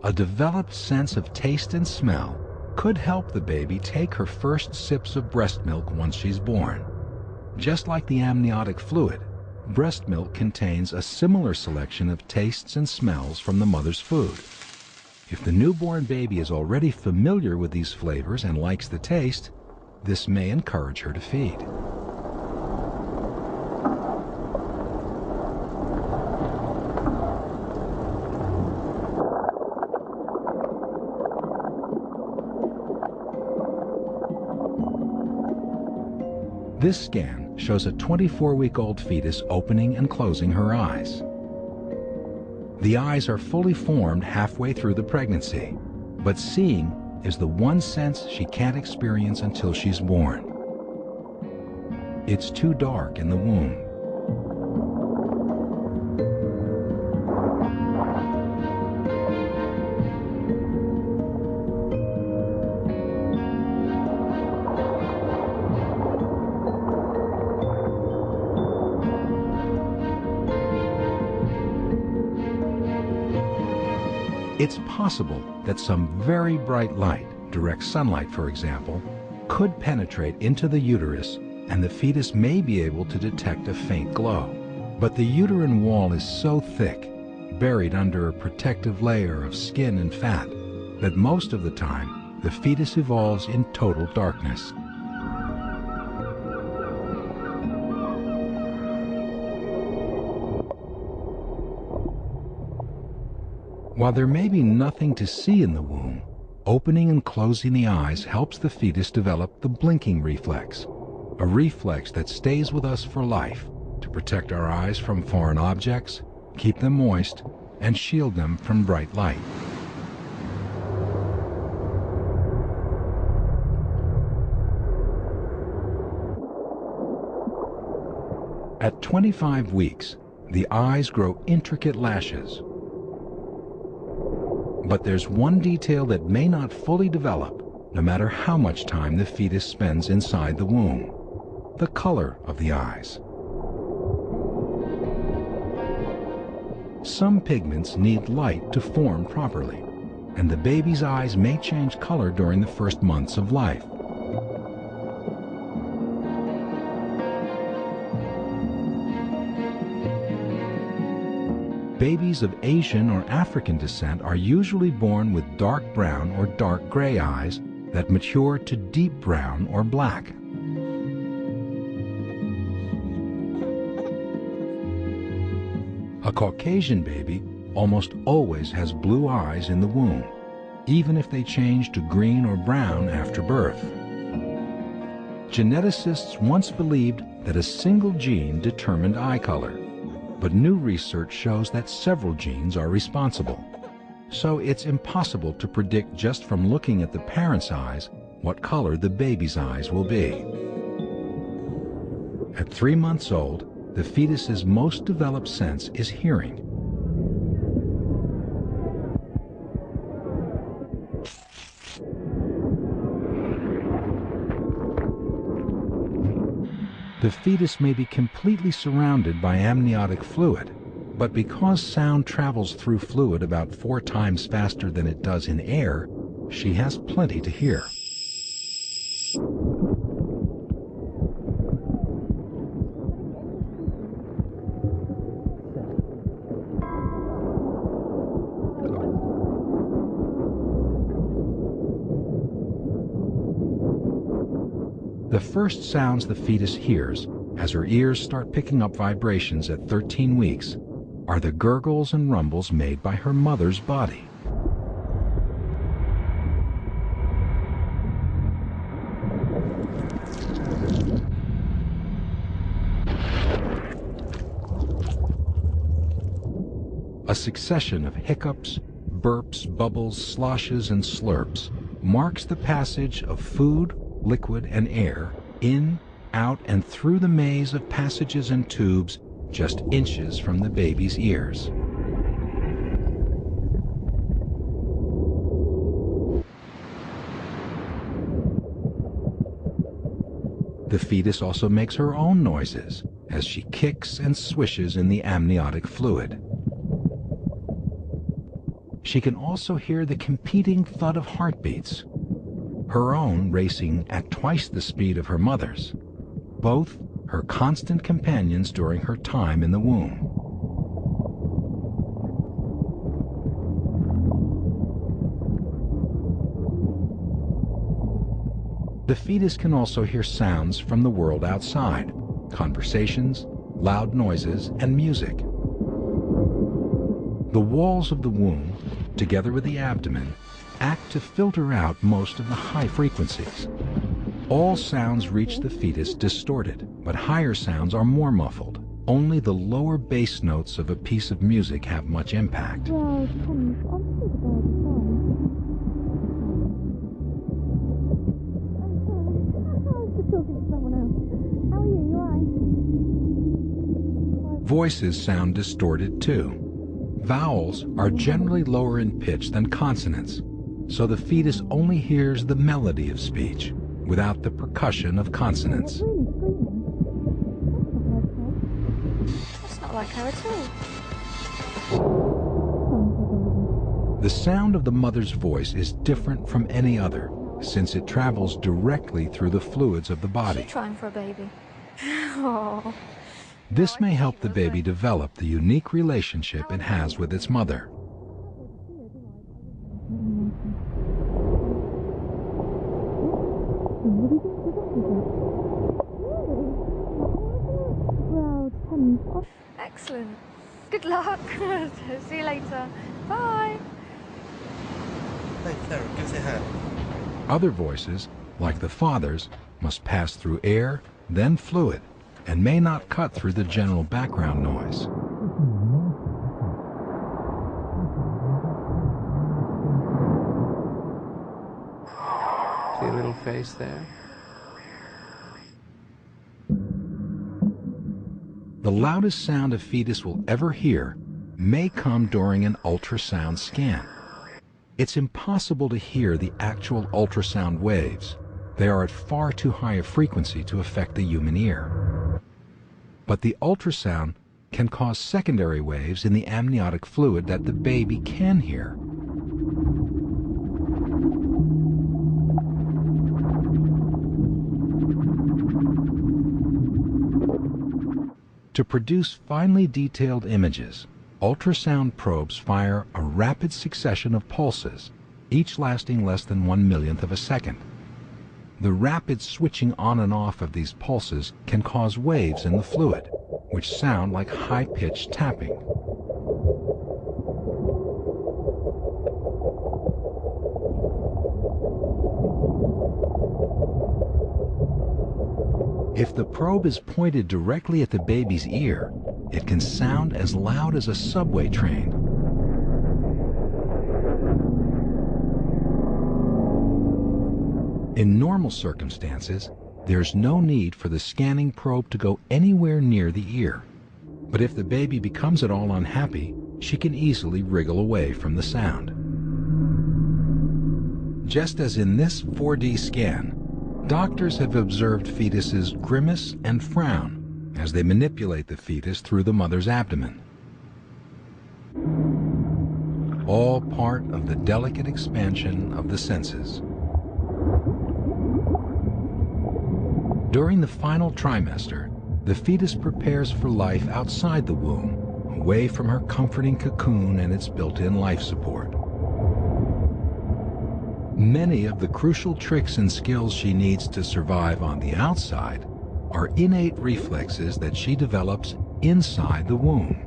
A developed sense of taste and smell could help the baby take her first sips of breast milk once she's born. Just like the amniotic fluid, breast milk contains a similar selection of tastes and smells from the mother's food. If the newborn baby is already familiar with these flavors and likes the taste, this may encourage her to feed. This scan shows a 24-week-old fetus opening and closing her eyes. The eyes are fully formed halfway through the pregnancy, but seeing is the one sense she can't experience until she's born. It's too dark in the womb. It's possible that some very bright light, direct sunlight for example, could penetrate into the uterus and the fetus may be able to detect a faint glow. But the uterine wall is so thick, buried under a protective layer of skin and fat, that most of the time the fetus evolves in total darkness. While there may be nothing to see in the womb, opening and closing the eyes helps the fetus develop the blinking reflex, a reflex that stays with us for life to protect our eyes from foreign objects, keep them moist, and shield them from bright light. At 25 weeks, the eyes grow intricate lashes. But there's one detail that may not fully develop, no matter how much time the fetus spends inside the womb: the color of the eyes. Some pigments need light to form properly, and the baby's eyes may change color during the first months of life. Babies of Asian or African descent are usually born with dark brown or dark gray eyes that mature to deep brown or black. A Caucasian baby almost always has blue eyes in the womb, even if they change to green or brown after birth. Geneticists once believed that a single gene determined eye color, but new research shows that several genes are responsible. So it's impossible to predict just from looking at the parent's eyes what color the baby's eyes will be. At 3 months old, the fetus's most developed sense is hearing. The fetus may be completely surrounded by amniotic fluid, but because sound travels through fluid about 4 times faster than it does in air, she has plenty to hear. The first sounds the fetus hears, as her ears start picking up vibrations at 13 weeks, are the gurgles and rumbles made by her mother's body. A succession of hiccups, burps, bubbles, sloshes, and slurps marks the passage of food, liquid, and air in, out, and through the maze of passages and tubes just inches from the baby's ears. The fetus also makes her own noises as she kicks and swishes in the amniotic fluid. She can also hear the competing thud of heartbeats, her own racing at twice the speed of her mother's, both her constant companions during her time in the womb. The fetus can also hear sounds from the world outside, conversations, loud noises, and music. The walls of the womb, together with the abdomen, act to filter out most of the high frequencies. All sounds reach the fetus distorted, but higher sounds are more muffled. Only the lower bass notes of a piece of music have much impact. Voices sound distorted too. Vowels are generally lower in pitch than consonants, so the fetus only hears the melody of speech, without the percussion of consonants. That's not like her at all. The sound of the mother's voice is different from any other, since it travels directly through the fluids of the body. She's trying for a baby. Oh. This may help the baby develop the unique relationship it has with its mother. Excellent. Good luck. See you later. Bye. Other voices, like the father's, must pass through air, then fluid, and may not cut through the general background noise. See a little face there? The loudest sound a fetus will ever hear may come during an ultrasound scan. It's impossible to hear the actual ultrasound waves. They are at far too high a frequency to affect the human ear. But the ultrasound can cause secondary waves in the amniotic fluid that the baby can hear. To produce finely detailed images, ultrasound probes fire a rapid succession of pulses, each lasting less than 1/1,000,000th of a second. The rapid switching on and off of these pulses can cause waves in the fluid, which sound like high-pitched tapping. If the probe is pointed directly at the baby's ear, it can sound as loud as a subway train. In normal circumstances, there's no need for the scanning probe to go anywhere near the ear. But if the baby becomes at all unhappy, she can easily wriggle away from the sound. Just as in this 4D scan, doctors have observed fetuses grimace and frown as they manipulate the fetus through the mother's abdomen. All part of the delicate expansion of the senses. During the final trimester, the fetus prepares for life outside the womb, away from her comforting cocoon and its built-in life support. Many of the crucial tricks and skills she needs to survive on the outside are innate reflexes that she develops inside the womb.